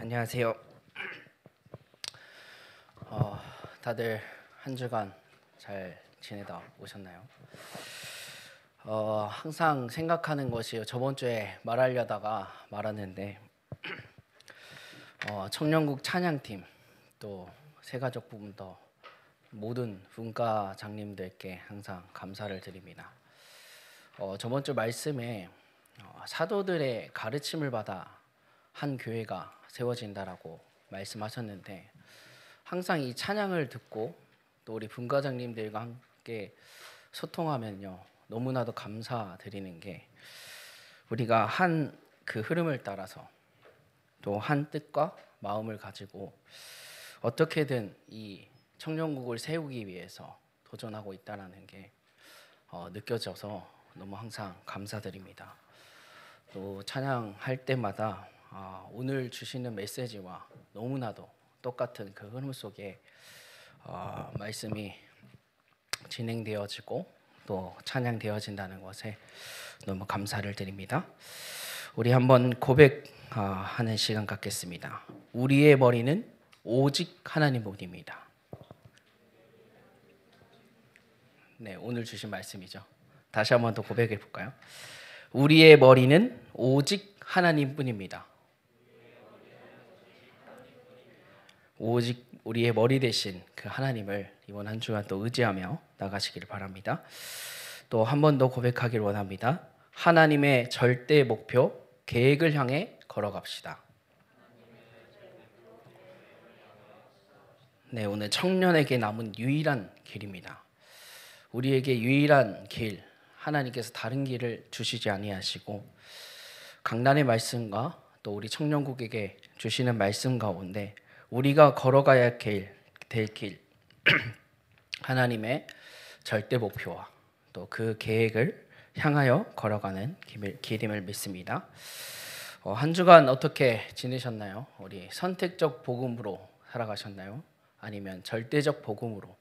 안녕하세요. 다들 한 주간 잘 지내다 오셨나요? 항상 생각하는 것이 저번 주에 말하려다가 말았는데 청년국 찬양팀 또 새가족 부부터 모든 분과장님들께 항상 감사를 드립니다. 저번 주 말씀에 사도들의 가르침을 받아 한 교회가 세워진다라고 말씀하셨는데 항상 이 찬양을 듣고 또 우리 분과장님들과 함께 소통하면요 너무나도 감사드리는 게 우리가 한 그 흐름을 따라서 또 한 뜻과 마음을 가지고 어떻게든 이 청년국을 세우기 위해서 도전하고 있다라는 게 느껴져서 너무 항상 감사드립니다. 또 찬양할 때마다 오늘 주시는 메시지와 너무나도 똑같은 그 흐름 속에 말씀이 진행되어지고 또 찬양되어진다는 것에 너무 감사를 드립니다. 우리 한번 고백하는 시간 갖겠습니다. 우리의 머리는 오직 하나님 뿐입니다. 네, 오늘 주신 말씀이죠. 다시 한번 더 고백해 볼까요? 우리의 머리는 오직 하나님 뿐입니다. 오직 우리의 머리 대신 그 하나님을 이번 한 주간 또 의지하며 나가시기를 바랍니다. 또 한 번 더 고백하기를 원합니다. 하나님의 절대 목표, 계획을 향해 걸어갑시다. 네, 오늘 청년에게 남은 유일한 길입니다. 우리에게 유일한 길, 하나님께서 다른 길을 주시지 아니하시고 강단의 말씀과 또 우리 청년국에게 주시는 말씀 가운데 우리가 걸어가야 될 길, 하나님의 절대 목표와 또 그 계획을 향하여 걸어가는 길임을 믿습니다. 한 주간 어떻게 지내셨나요? 우리 선택적 복음으로 살아가셨나요? 아니면 절대적 복음으로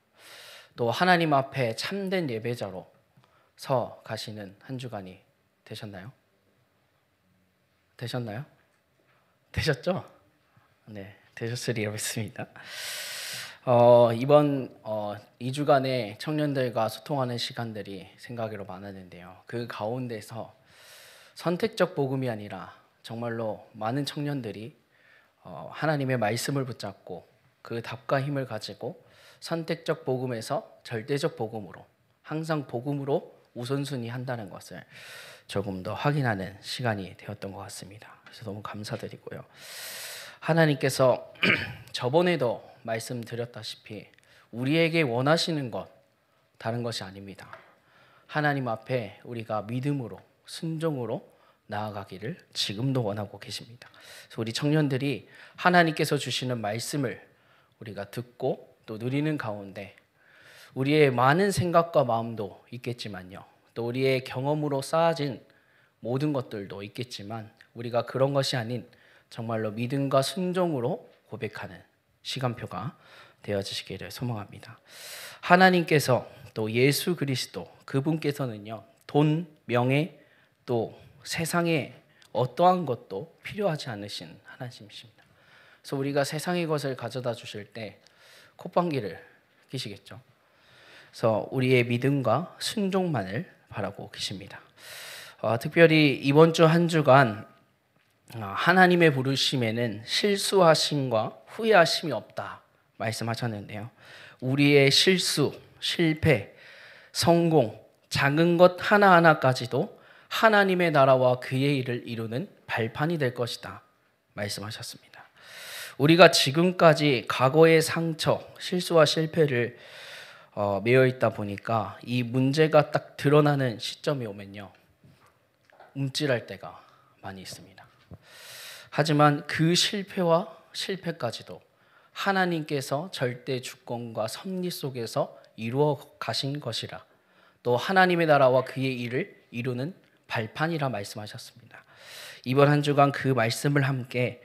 또 하나님 앞에 참된 예배자로 서 가시는 한 주간이 되셨나요? 되셨죠? 네, 되셨으리라 믿습니다. 이번 2주간의 청년들과 소통하는 시간들이 생각으로 많았는데요. 그 가운데서 선택적 복음이 아니라 정말로 많은 청년들이 하나님의 말씀을 붙잡고 그 답과 힘을 가지고 선택적 복음에서 절대적 복음으로 항상 복음으로 우선순위 한다는 것을 조금 더 확인하는 시간이 되었던 것 같습니다. 그래서 너무 감사드리고요. 하나님께서 저번에도 말씀드렸다시피 우리에게 원하시는 것 다른 것이 아닙니다. 하나님 앞에 우리가 믿음으로 순종으로 나아가기를 지금도 원하고 계십니다. 그래서 우리 청년들이 하나님께서 주시는 말씀을 우리가 듣고 또 누리는 가운데 우리의 많은 생각과 마음도 있겠지만요. 또 우리의 경험으로 쌓아진 모든 것들도 있겠지만 우리가 그런 것이 아닌 정말로 믿음과 순종으로 고백하는 시간표가 되어지시기를 소망합니다. 하나님께서 또 예수 그리스도 그분께서는요. 돈, 명예 또 세상에 어떠한 것도 필요하지 않으신 하나님이십니다. 그래서 우리가 세상의 것을 가져다 주실 때 콧방귀를 끼시겠죠. 그래서 우리의 믿음과 순종만을 바라고 계십니다. 특별히 이번 주 한 주간 하나님의 부르심에는 실수하심과 후회하심이 없다 말씀하셨는데요. 우리의 실수, 실패, 성공, 작은 것 하나하나까지도 하나님의 나라와 그의 일을 이루는 발판이 될 것이다 말씀하셨습니다. 우리가 지금까지 과거의 상처, 실수와 실패를 매여 있다 보니까 이 문제가 딱 드러나는 시점이 오면요. 움찔할 때가 많이 있습니다. 하지만 그 실패와 실패까지도 하나님께서 절대 주권과 섭리 속에서 이루어 가신 것이라 또 하나님의 나라와 그의 일을 이루는 발판이라 말씀하셨습니다. 이번 한 주간 그 말씀을 함께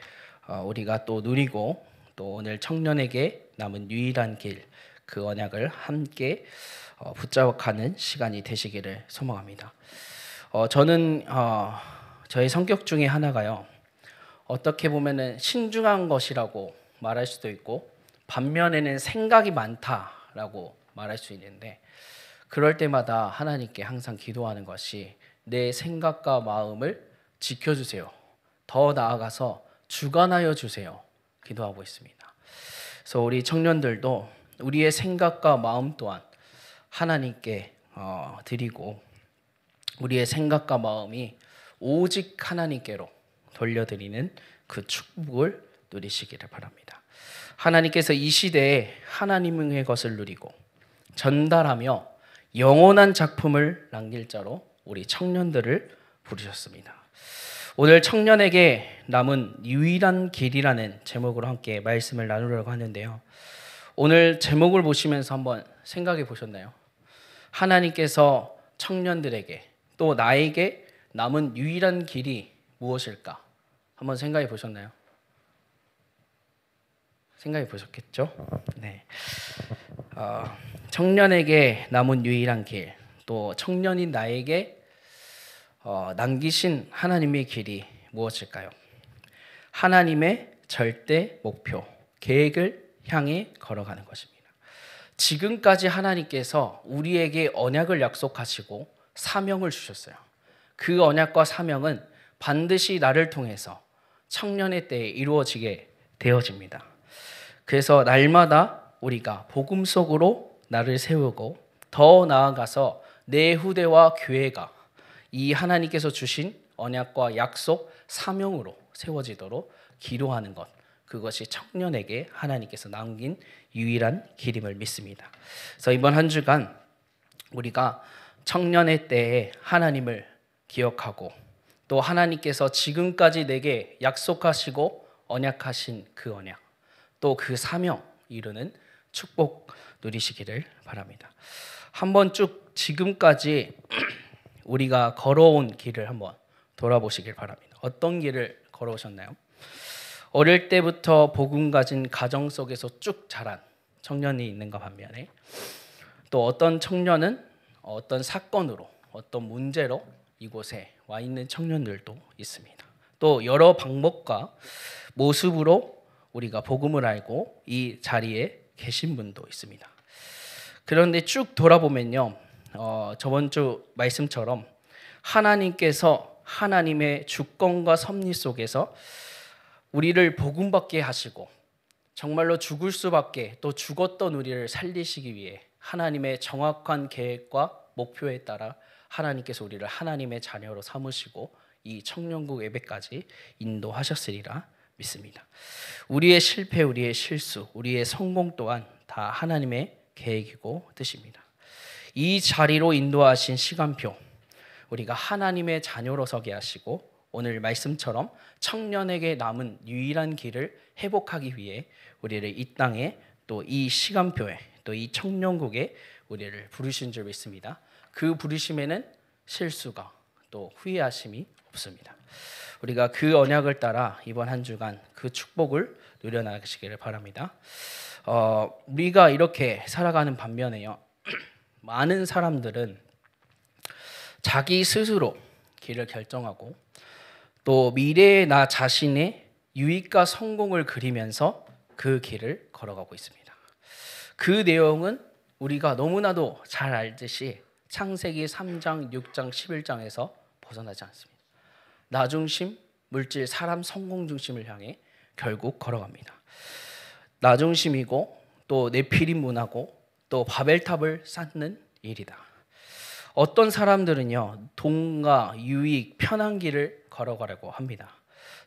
우리가 또 누리고 또 오늘 청년에게 남은 유일한 길 그 언약을 함께 붙잡아가는 시간이 되시기를 소망합니다. 저는 저의 성격 중에 하나가요. 어떻게 보면은 신중한 것이라고 말할 수도 있고 반면에는 생각이 많다라고 말할 수 있는데 그럴 때마다 하나님께 항상 기도하는 것이 내 생각과 마음을 지켜주세요. 더 나아가서 주관하여 주세요. 기도하고 있습니다. 그래서 우리 청년들도 우리의 생각과 마음 또한 하나님께 드리고 우리의 생각과 마음이 오직 하나님께로 돌려드리는 그 축복을 누리시기를 바랍니다. 하나님께서 이 시대에 하나님의 것을 누리고 전달하며 영원한 작품을 남길 자로 우리 청년들을 부르셨습니다. 오늘 청년에게 남은 유일한 길이라는 제목으로 함께 말씀을 나누려고 하는데요. 오늘 제목을 보시면서 한번 생각해 보셨나요? 하나님께서 청년들에게 또 나에게 남은 유일한 길이 무엇일까? 한번 생각해 보셨나요? 생각해 보셨겠죠? 네. 청년에게 남은 유일한 길, 또 청년인 나에게 남기신 하나님의 길이 무엇일까요? 하나님의 절대 목표, 계획을 향해 걸어가는 것입니다. 지금까지 하나님께서 우리에게 언약을 약속하시고 사명을 주셨어요. 그 언약과 사명은 반드시 나를 통해서 청년의 때에 이루어지게 되어집니다. 그래서 날마다 우리가 복음 속으로 나를 세우고 더 나아가서 내 후대와 교회가 이 하나님께서 주신 언약과 약속, 사명으로 세워지도록 기도하는 것, 그것이 청년에게 하나님께서 남긴 유일한 길임을 믿습니다. 그래서 이번 한 주간 우리가 청년의 때에 하나님을 기억하고 또 하나님께서 지금까지 내게 약속하시고 언약하신 그 언약, 또 그 사명 이루는 축복 누리시기를 바랍니다. 한번 쭉 지금까지 우리가 걸어온 길을 한번 돌아보시길 바랍니다. 어떤 길을 걸어오셨나요? 어릴 때부터 복음 가진 가정 속에서 쭉 자란 청년이 있는가 반면에 또 어떤 청년은 어떤 사건으로 어떤 문제로 이곳에 와 있는 청년들도 있습니다. 또 여러 방법과 모습으로 우리가 복음을 알고 이 자리에 계신 분도 있습니다. 그런데 쭉 돌아보면요, 저번 주 말씀처럼 하나님께서 하나님의 주권과 섭리 속에서 우리를 복음받게 하시고 정말로 죽을 수밖에 또 죽었던 우리를 살리시기 위해 하나님의 정확한 계획과 목표에 따라 하나님께서 우리를 하나님의 자녀로 삼으시고 이 청년국 예배까지 인도하셨으리라 믿습니다. 우리의 실패, 우리의 실수, 우리의 성공 또한 다 하나님의 계획이고 뜻입니다. 이 자리로 인도하신 시간표, 우리가 하나님의 자녀로 서게 하시고 오늘 말씀처럼 청년에게 남은 유일한 길을 회복하기 위해 우리를 이 땅에 또 이 시간표에 또 이 청년국에 우리를 부르신 줄 믿습니다. 그 부르심에는 실수가 또 후회하심이 없습니다. 우리가 그 언약을 따라 이번 한 주간 그 축복을 누려나가시기를 바랍니다. 우리가 이렇게 살아가는 반면에요, 많은 사람들은 자기 스스로 길을 결정하고 또 미래의 나 자신의 유익과 성공을 그리면서 그 길을 걸어가고 있습니다. 그 내용은 우리가 너무나도 잘 알듯이 창세기 3장, 6장, 11장에서 벗어나지 않습니다. 나 중심, 물질, 사람, 성공 중심을 향해 결국 걸어갑니다. 나 중심이고 또 네피림 문화고 또 바벨탑을 쌓는 일이다. 어떤 사람들은요, 돈과 유익, 편한 길을 걸어가려고 합니다.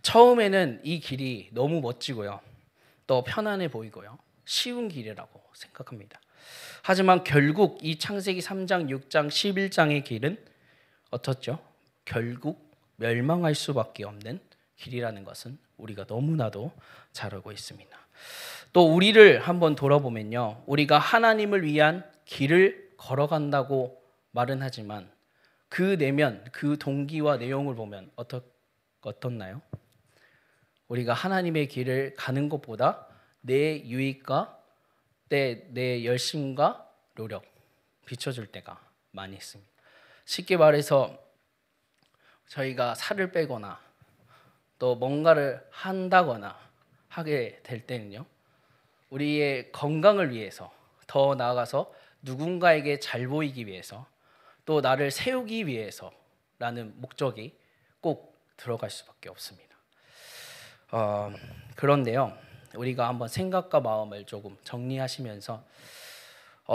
처음에는 이 길이 너무 멋지고요, 또 편안해 보이고요, 쉬운 길이라고 생각합니다. 하지만 결국 이 창세기 3장, 6장, 11장의 길은 어떻죠? 결국 멸망할 수밖에 없는 길이라는 것은 우리가 너무나도 잘 알고 있습니다. 또 우리를 한번 돌아보면요, 우리가 하나님을 위한 길을 걸어간다고 말은 하지만 그 내면, 그 동기와 내용을 보면 어떻나요? 우리가 하나님의 길을 가는 것보다 내 유익과 내 열심과 노력 비춰줄 때가 많이 있습니다. 쉽게 말해서 저희가 살을 빼거나 또 뭔가를 한다거나 하게 될 때는요, 우리의 건강을 위해서, 더 나아가서 누군가에게 잘 보이기 위해서, 또 나를 세우기 위해서라는 목적이 꼭 들어갈 수밖에 없습니다. 그런데요, 우리가 한번 생각과 마음을 조금 정리하시면서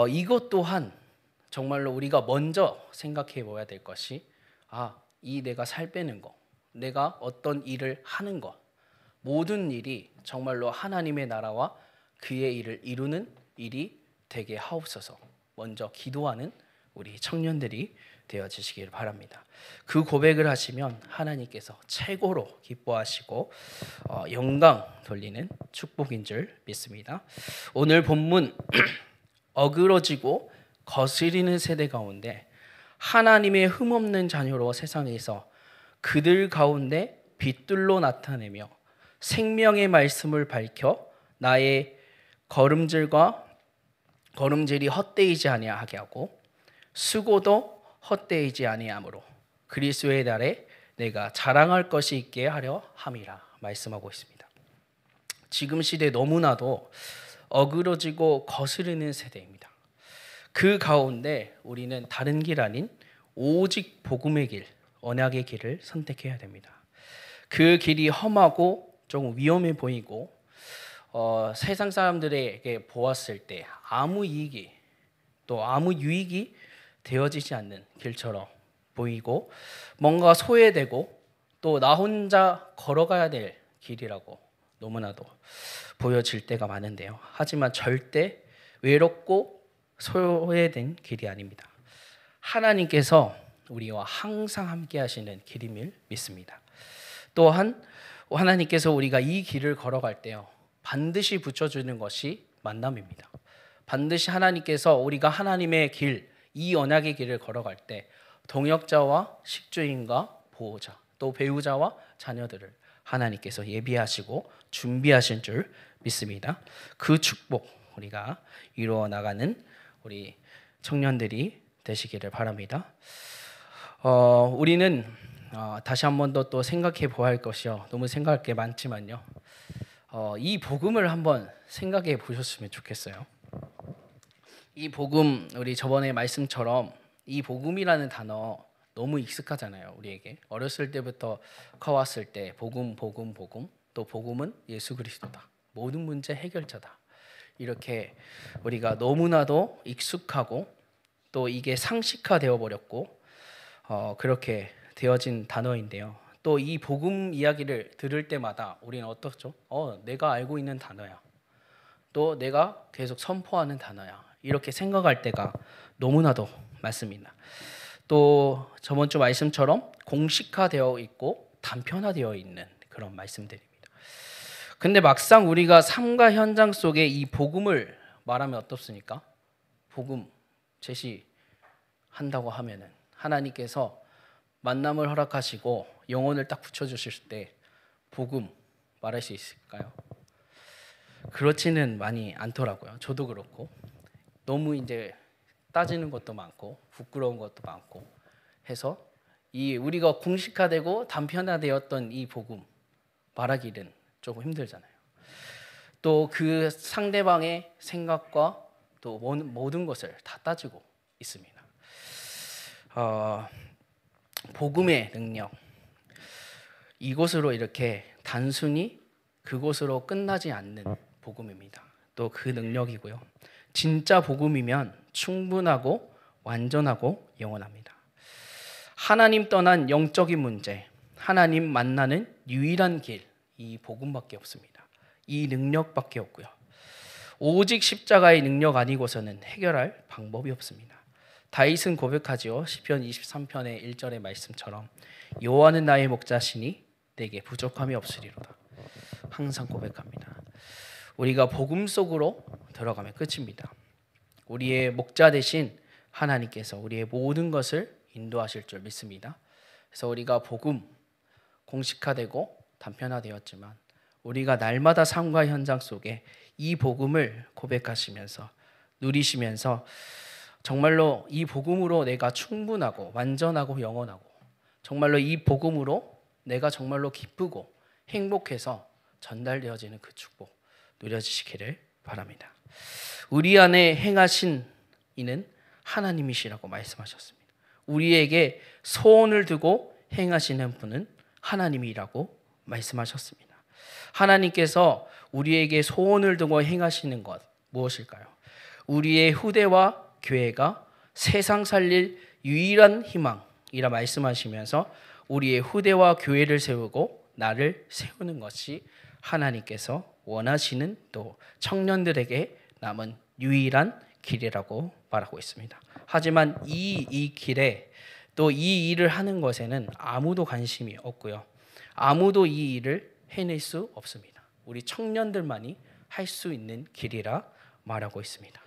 이것 또한 정말로 우리가 먼저 생각해 보아야 될 것이, 이 내가 살 빼는 거, 내가 어떤 일을 하는 것, 모든 일이 정말로 하나님의 나라와 그의 일을 이루는 일이 되게 하옵소서. 먼저 기도하는 우리 청년들이 되어지시길 바랍니다. 그 고백을 하시면 하나님께서 최고로 기뻐하시고 영광 돌리는 축복인 줄 믿습니다. 오늘 본문 어그러지고 거스리는 세대 가운데 하나님의 흠없는 자녀로 세상에서 그들 가운데 빛들로 나타내며 생명의 말씀을 밝혀 나의 걸음질이 헛되이지 아니하게 하고 수고도 헛되이지 아니하므로 그리스도의 날에 내가 자랑할 것이 있게 하려 함이라 말씀하고 있습니다. 지금 시대 너무나도 어그러지고 거스르는 세대입니다. 그 가운데 우리는 다른 길 아닌 오직 복음의 길, 언약의 길을 선택해야 됩니다. 그 길이 험하고 조금 위험해 보이고 세상 사람들에게 보았을 때 아무 이익이 또 아무 유익이 되어지지 않는 길처럼 보이고 뭔가 소외되고 또 나 혼자 걸어가야 될 길이라고 너무나도 보여질 때가 많은데요. 하지만 절대 외롭고 소외된 길이 아닙니다. 하나님께서 우리와 항상 함께 하시는 길임을 믿습니다. 또한 하나님께서 우리가 이 길을 걸어갈 때요, 반드시 붙여주는 것이 만남입니다. 반드시 하나님께서 우리가 하나님의 길, 이 언약의 길을 걸어갈 때 동역자와 식주인과 보호자, 또 배우자와 자녀들을 하나님께서 예비하시고 준비하신 줄 믿습니다. 그 축복 우리가 이루어 나가는 우리 청년들이 되시기를 바랍니다. 우리는 다시 한 번 더 또 생각해 보아야 할 것이요, 너무 생각할 게 많지만요, 이 복음을 한번 생각해 보셨으면 좋겠어요. 이 복음, 우리 저번에 말씀처럼 이 복음이라는 단어 너무 익숙하잖아요. 우리에게 어렸을 때부터 커왔을 때 복음, 또 복음은 예수 그리스도다, 모든 문제 해결자다, 이렇게 우리가 너무나도 익숙하고 또 이게 상식화되어 버렸고 그렇게 되어진 단어인데요. 또 이 복음 이야기를 들을 때마다 우리는 어떻죠? 내가 알고 있는 단어야, 또 내가 계속 선포하는 단어야, 이렇게 생각할 때가 너무나도 많습니다. 또 저번 주 말씀처럼 공식화되어 있고 단편화되어 있는 그런 말씀들입니다. 근데 막상 우리가 삶과 현장 속에 이 복음을 말하면 어떻습니까? 복음 제시한다고 하면은 하나님께서 만남을 허락하시고 영혼을 딱 붙여주실 때 복음 말할 수 있을까요? 그렇지는 많이 않더라고요. 저도 그렇고 너무 이제 따지는 것도 많고 부끄러운 것도 많고 해서 이 우리가 공식화되고 단편화되었던 이 복음 말하기는 조금 힘들잖아요. 또 그 상대방의 생각과 또 모든 것을 다 따지고 있습니다. 복음의 능력, 이곳으로 이렇게 단순히 그곳으로 끝나지 않는 복음입니다. 또 그 능력이고요, 진짜 복음이면 충분하고 완전하고 영원합니다. 하나님 떠난 영적인 문제, 하나님 만나는 유일한 길, 이 복음밖에 없습니다. 이 능력밖에 없고요, 오직 십자가의 능력 아니고서는 해결할 방법이 없습니다. 다윗은 고백하지요. 시편 23편의 1절의 말씀처럼 여호와는 나의 목자시니 내게 부족함이 없으리로다. 항상 고백합니다. 우리가 복음 속으로 들어가면 끝입니다. 우리의 목자 되신 하나님께서 우리의 모든 것을 인도하실 줄 믿습니다. 그래서 우리가 복음 공식화되고 단편화되었지만 우리가 날마다 삶과 현장 속에 이 복음을 고백하시면서 누리시면서 정말로 이 복음으로 내가 충분하고 완전하고 영원하고 정말로 이 복음으로 내가 정말로 기쁘고 행복해서 전달되어지는 그 축복 누려지시기를 바랍니다. 우리 안에 행하신 이는 하나님이시라고 말씀하셨습니다. 우리에게 소원을 두고 행하시는 분은 하나님이라고 말씀하셨습니다. 하나님께서 우리에게 소원을 두고 행하시는 것 무엇일까요? 우리의 후대와 교회가 세상 살릴 유일한 희망이라 말씀하시면서 우리의 후대와 교회를 세우고 나를 세우는 것이 하나님께서 원하시는 또 청년들에게 남은 유일한 길이라고 말하고 있습니다. 하지만 이 길에 또 이 일을 하는 것에는 아무도 관심이 없고요. 아무도 이 일을 해낼 수 없습니다. 우리 청년들만이 할 수 있는 길이라 말하고 있습니다.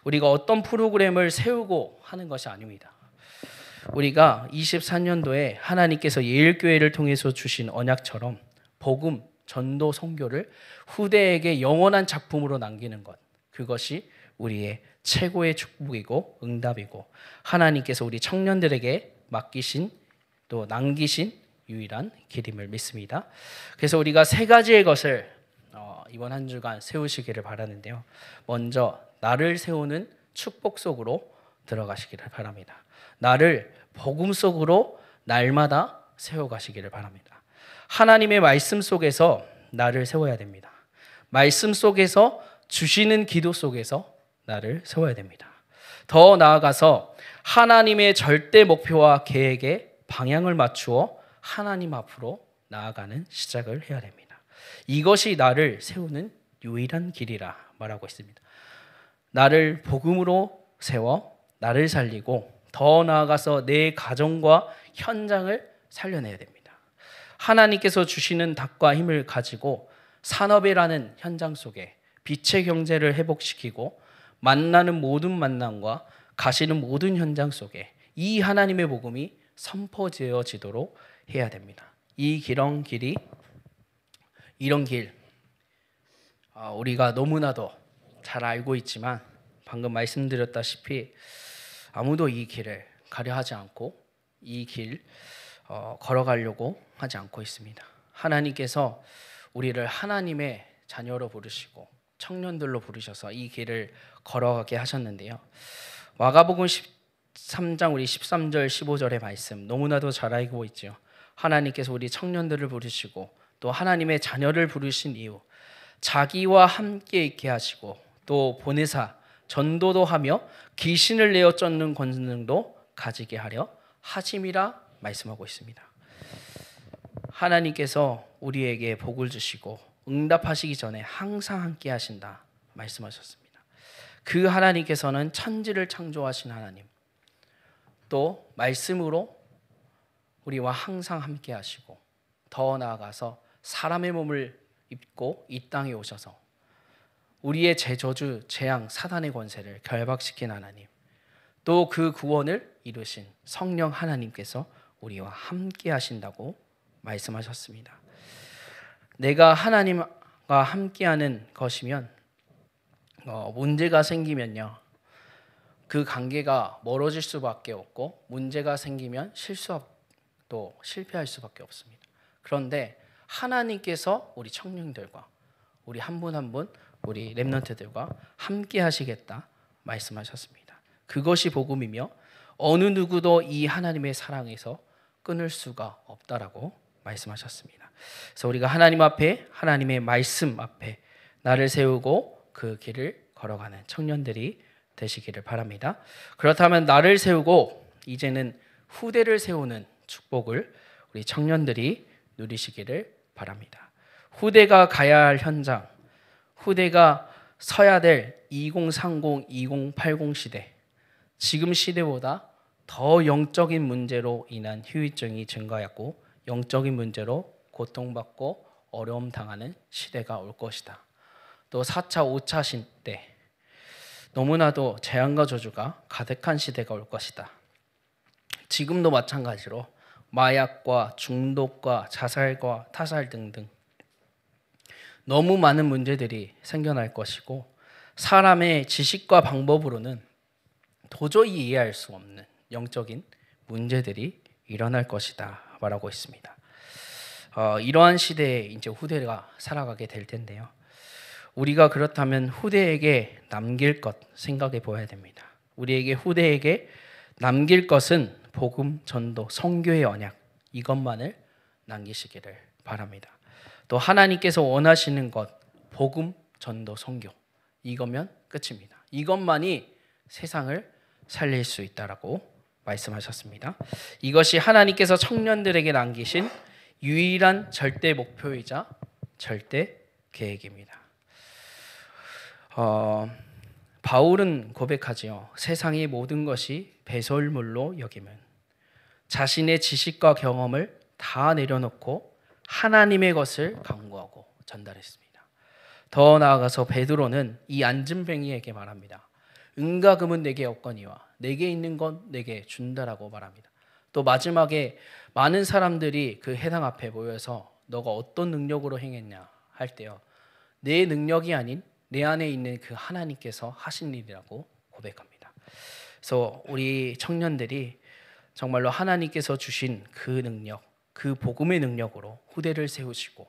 우리가 어떤 프로그램을 세우고 하는 것이 아닙니다. 우리가 24년도에 하나님께서 예일교회를 통해서 주신 언약처럼 복음, 전도, 선교를 후대에게 영원한 작품으로 남기는 것, 그것이 우리의 최고의 축복이고 응답이고 하나님께서 우리 청년들에게 맡기신 또 남기신 유일한 길임을 믿습니다. 그래서 우리가 세 가지의 것을 이번 한 주간 세우시기를 바라는데요. 먼저 나를 세우는 축복 속으로 들어가시기를 바랍니다. 나를 복음 속으로 날마다 세워가시기를 바랍니다. 하나님의 말씀 속에서 나를 세워야 됩니다. 말씀 속에서 주시는 기도 속에서 나를 세워야 됩니다. 더 나아가서 하나님의 절대 목표와 계획에 방향을 맞추어 하나님 앞으로 나아가는 시작을 해야 됩니다. 이것이 나를 세우는 유일한 길이라 말하고 있습니다. 나를 복음으로 세워 나를 살리고 더 나아가서 내 가정과 현장을 살려내야 됩니다. 하나님께서 주시는 닭과 힘을 가지고 산업이라는 현장 속에 빛의 경제를 회복시키고 만나는 모든 만남과 가시는 모든 현장 속에 이 하나님의 복음이 선포되어지도록 해야 됩니다. 이런 길 우리가 너무나도 잘 알고 있지만 방금 말씀드렸다시피 아무도 이 길을 가려하지 않고 이 길 걸어가려고 하지 않고 있습니다. 하나님께서 우리를 하나님의 자녀로 부르시고 청년들로 부르셔서 이 길을 걸어가게 하셨는데요. 마가복음 13장 우리 13절 15절의 말씀 너무나도 잘 알고 있죠. 하나님께서 우리 청년들을 부르시고 또 하나님의 자녀를 부르신 이유 자기와 함께 있게 하시고 또 보내사 전도도 하며 귀신을 내어 쫓는 권능도 가지게 하려 하심이라 말씀하고 있습니다. 하나님께서 우리에게 복을 주시고 응답하시기 전에 항상 함께 하신다 말씀하셨습니다. 그 하나님께서는 천지를 창조하신 하나님, 또 말씀으로 우리와 항상 함께 하시고 더 나아가서 사람의 몸을 입고 이 땅에 오셔서 우리의 제저주, 재앙, 사단의 권세를 결박시킨 하나님, 또 그 구원을 이루신 성령 하나님께서 우리와 함께 하신다고 말씀하셨습니다. 내가 하나님과 함께하는 것이면 문제가 생기면요, 그 관계가 멀어질 수밖에 없고 문제가 생기면 또 실패할 수밖에 없습니다. 그런데 하나님께서 우리 청년들과 우리 한 분 한 분 우리 렘넌트들과 함께 하시겠다 말씀하셨습니다. 그것이 복음이며 어느 누구도 이 하나님의 사랑에서 끊을 수가 없다라고 말씀하셨습니다. 그래서 우리가 하나님 앞에 하나님의 말씀 앞에 나를 세우고 그 길을 걸어가는 청년들이 되시기를 바랍니다. 그렇다면 나를 세우고 이제는 후대를 세우는 축복을 우리 청년들이 누리시기를 바랍니다. 후대가 가야 할 현장, 후대가 서야 될 2030, 2080 시대, 지금 시대보다 더 영적인 문제로 인한 후유증이 증가했고 영적인 문제로 고통받고 어려움 당하는 시대가 올 것이다. 또 4차, 5차 시대, 너무나도 재앙과 저주가 가득한 시대가 올 것이다. 지금도 마찬가지로 마약과 중독과 자살과 타살 등등 너무 많은 문제들이 생겨날 것이고 사람의 지식과 방법으로는 도저히 이해할 수 없는 영적인 문제들이 일어날 것이다 말하고 있습니다. 이러한 시대에 이제 후대가 살아가게 될 텐데요. 우리가 그렇다면 후대에게 남길 것 생각해 보아야 됩니다. 우리에게 후대에게 남길 것은 복음, 전도, 선교의 언약 이것만을 남기시기를 바랍니다. 또 하나님께서 원하시는 것 복음, 전도, 선교 이거면 끝입니다. 이것만이 세상을 살릴 수 있다라고 말씀하셨습니다. 이것이 하나님께서 청년들에게 남기신 유일한 절대 목표이자 절대 계획입니다. 바울은 고백하지요. 세상의 모든 것이 배설물로 여기면 자신의 지식과 경험을 다 내려놓고 하나님의 것을 강구하고 전달했습니다. 더 나아가서 베드로는 이 안진뱅이에게 말합니다. 은과 금은 내게 없거니와 내게 있는 건 내게 준다라고 말합니다. 또 마지막에 많은 사람들이 그 회당 앞에 모여서 너가 어떤 능력으로 행했냐 할 때요. 내 능력이 아닌 내 안에 있는 그 하나님께서 하신 일이라고 고백합니다. 그래서 우리 청년들이 정말로 하나님께서 주신 그 능력, 그 복음의 능력으로 후대를 세우시고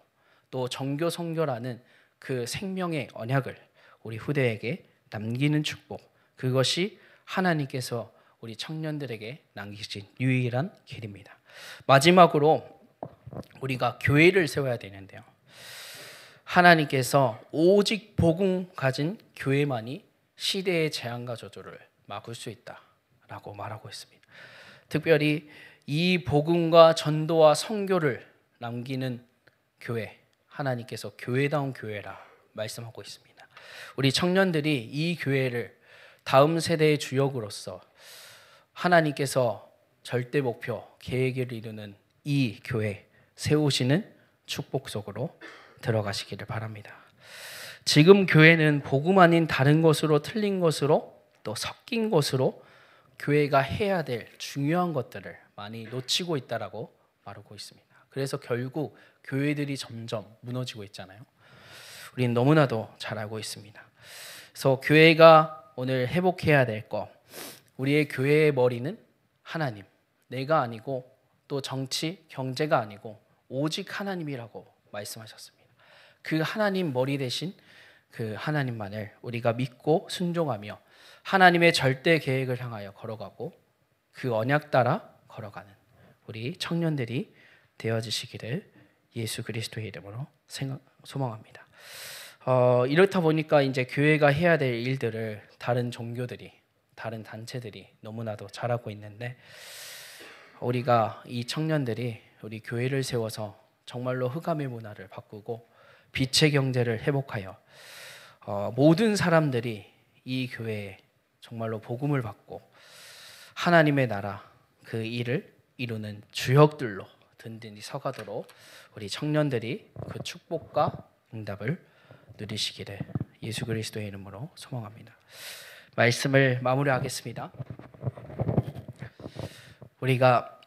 또 정교 선교라는 그 생명의 언약을 우리 후대에게 남기는 축복, 그것이 하나님께서 우리 청년들에게 남기신 유일한 길입니다. 마지막으로 우리가 교회를 세워야 되는데요. 하나님께서 오직 복음 가진 교회만이 시대의 재앙과 저주를 막을 수 있다라고 말하고 있습니다. 특별히 이 복음과 전도와 선교를 남기는 교회, 하나님께서 교회다운 교회라 말씀하고 있습니다. 우리 청년들이 이 교회를 다음 세대의 주역으로서 하나님께서 절대 목표, 계획을 이루는 이 교회 세우시는 축복 속으로 들어가시기를 바랍니다. 지금 교회는 복음 아닌 다른 것으로 틀린 것으로 또 섞인 것으로 교회가 해야 될 중요한 것들을 많이 놓치고 있다라고 말하고 있습니다. 그래서 결국 교회들이 점점 무너지고 있잖아요. 우리는 너무나도 잘 알고 있습니다. 그래서 교회가 오늘 회복해야 될 것, 우리의 교회의 머리는 하나님, 내가 아니고 또 정치, 경제가 아니고 오직 하나님이라고 말씀하셨습니다. 그 하나님 머리 대신 그 하나님만을 우리가 믿고 순종하며 하나님의 절대 계획을 향하여 걸어가고 그 언약 따라 걸어가는 우리 청년들이 되어지시기를 예수 그리스도의 이름으로 소망합니다. 이렇다 보니까 이제 교회가 해야 될 일들을 다른 종교들이, 다른 단체들이 너무나도 잘하고 있는데 우리가 이 청년들이 우리 교회를 세워서 정말로 흑암의 문화를 바꾸고 빛의 경제를 회복하여 모든 사람들이 이 교회에 정말로 복음을 받고 하나님의 나라 그 일을 이루는 주역들로 든든히 서가도록 우리 청년들이 그 축복과 응답을 누리시기를 예수 그리스도의 이름으로 소망합니다. 말씀을 마무리하겠습니다. 우리가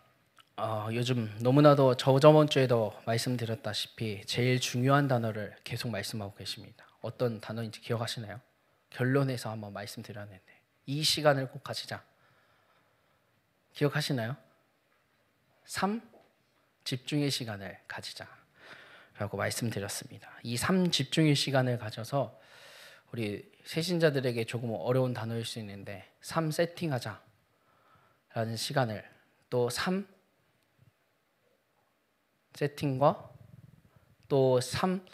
요즘 너무나도 저번 주에도 말씀드렸다시피 제일 중요한 단어를 계속 말씀하고 계십니다. 어떤 단어인지 기억하시나요? 결론에서 한번 말씀드렸는데 이 시간을 꼭 가지자. 기억하시나요? 3. 집중의 시간을 가지자 라고 말씀드렸습니다. 이 3 집중의 시간을 가져서 우리 새신자들에게 조금 어려운 단어일 수 있는데 3 세팅하자 라는 시간을 또 3 세팅과 또 3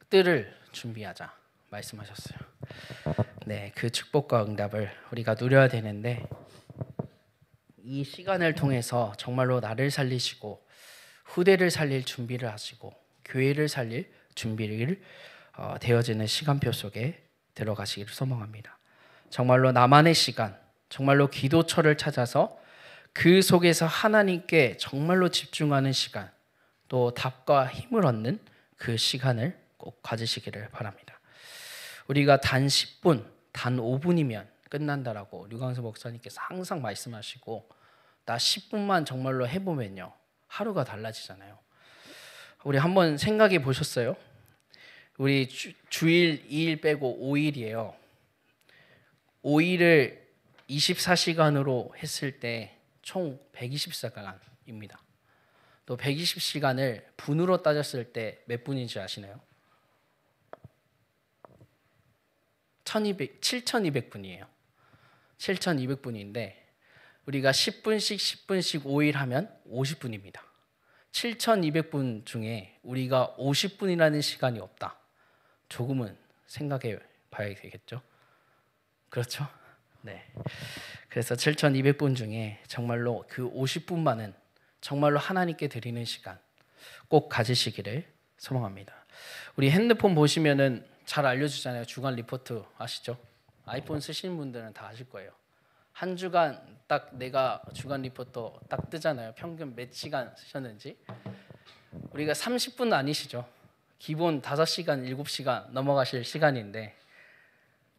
뜰을 준비하자 말씀하셨어요. 네, 그 축복과 응답을 우리가 누려야 되는데 이 시간을 통해서 정말로 나를 살리시고 후대를 살릴 준비를 하시고 교회를 살릴 준비를 되어지는 시간표 속에 들어가시기를 소망합니다. 정말로 나만의 시간, 정말로 기도처를 찾아서 그 속에서 하나님께 정말로 집중하는 시간, 또 답과 힘을 얻는 그 시간을 꼭 가지시기를 바랍니다. 우리가 단 10분, 단 5분이면 끝난다라고 류광수 목사님께서 항상 말씀하시고 나 10분만 정말로 해보면요 하루가 달라지잖아요. 우리 한번 생각해 보셨어요? 우리 주일 2일 빼고 5일이에요. 5일을 24시간으로 했을 때 총 124시간입니다. 또 120시간을 분으로 따졌을 때 몇 분인지 아시나요? 7,200분이에요. 7,200분인데 우리가 10분씩 10분씩 5일 하면 50분입니다. 7,200분 중에 우리가 50분이라는 시간이 없다. 조금은 생각해 봐야 되겠죠? 그렇죠? 네. 그래서 7,200분 중에 정말로 그 50분만은 정말로 하나님께 드리는 시간 꼭 가지시기를 소망합니다. 우리 핸드폰 보시면은 잘 알려주잖아요. 주간 리포트 아시죠? 아이폰 쓰시는 분들은 다 아실 거예요. 한 주간 딱 내가 주간 리포터 딱 뜨잖아요. 평균 몇 시간 쓰셨는지. 우리가 30분 아니시죠? 기본 5시간, 7시간 넘어가실 시간인데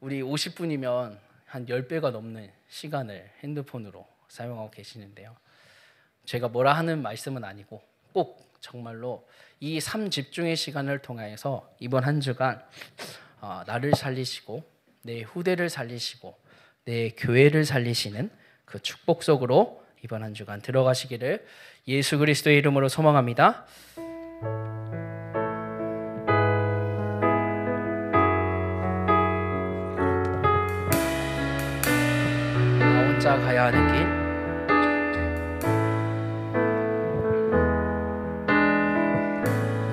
우리 50분이면 한 10배가 넘는 시간을 핸드폰으로 사용하고 계시는데요. 제가 뭐라 하는 말씀은 아니고 꼭 정말로 이 삶 집중의 시간을 통해서 이번 한 주간 나를 살리시고 내 후대를 살리시고 내 교회를 살리시는 그 축복 속으로 이번 한 주간 들어가시기를 예수 그리스도의 이름으로 소망합니다. 나 혼자 가야 하는 길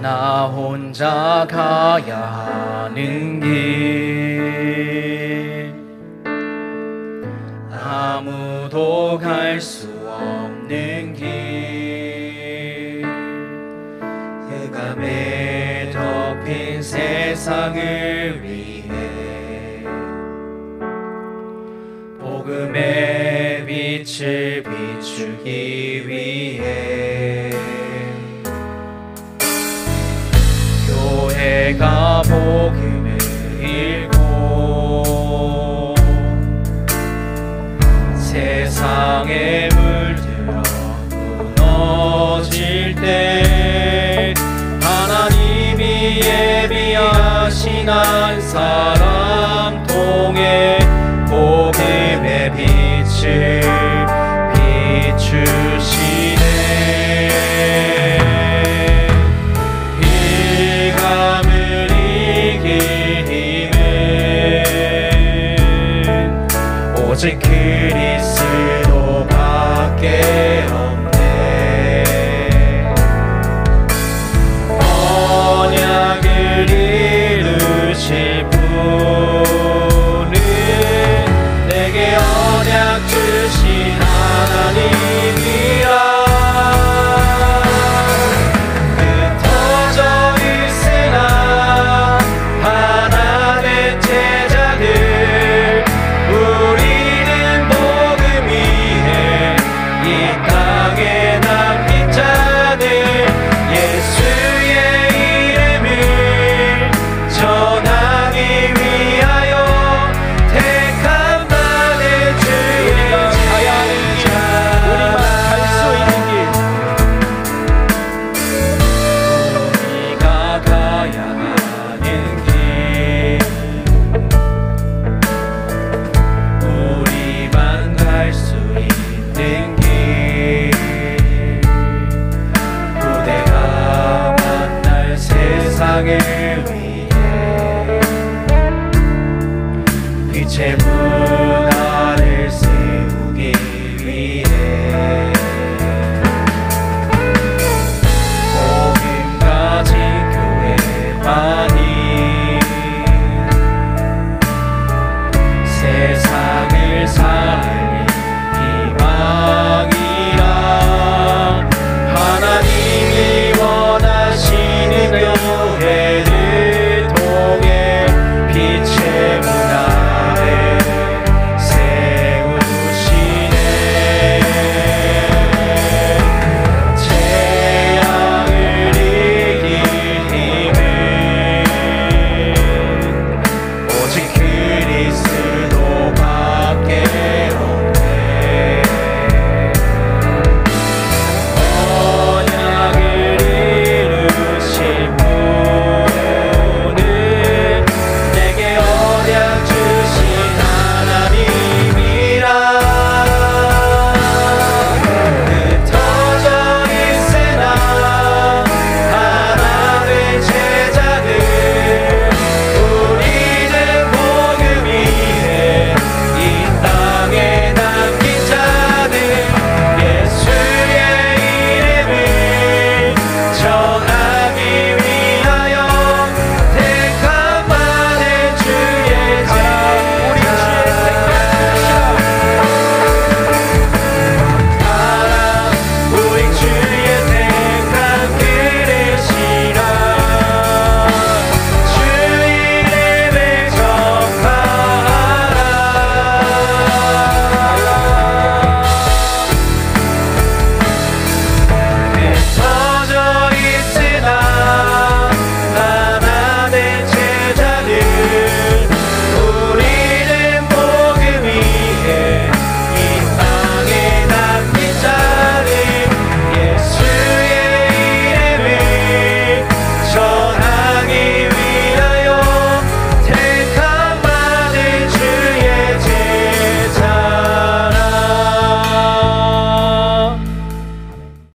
나 혼자 가야 하는 길 아무도 갈 수 없는 길 흑암에 덮인 세상을 위해 복음의 빛을 비추기 위해 교회가 복음을 읽고 세상에 물들어 무너질 때 하나님이 예비하신 한 사람 통해 복음의 빛을 비추시네. 흑암을 이길 힘은 오직 그리스도밖에 없네. 언약을 이루실 분은 내게 언약 주신 하나님이라. 흩어져 있으나 하나된 제자들 우리는 복음 위에 이 땅에 남긴 자들 예수의 이름을 전하기 위하여 택한 받은 주의 가야 하는 길 우리만 갈 수 있는 길 우리가 가야 하는 길 우리만 갈 수 있는 길 후대가 만날 세상을 위해 빛의 문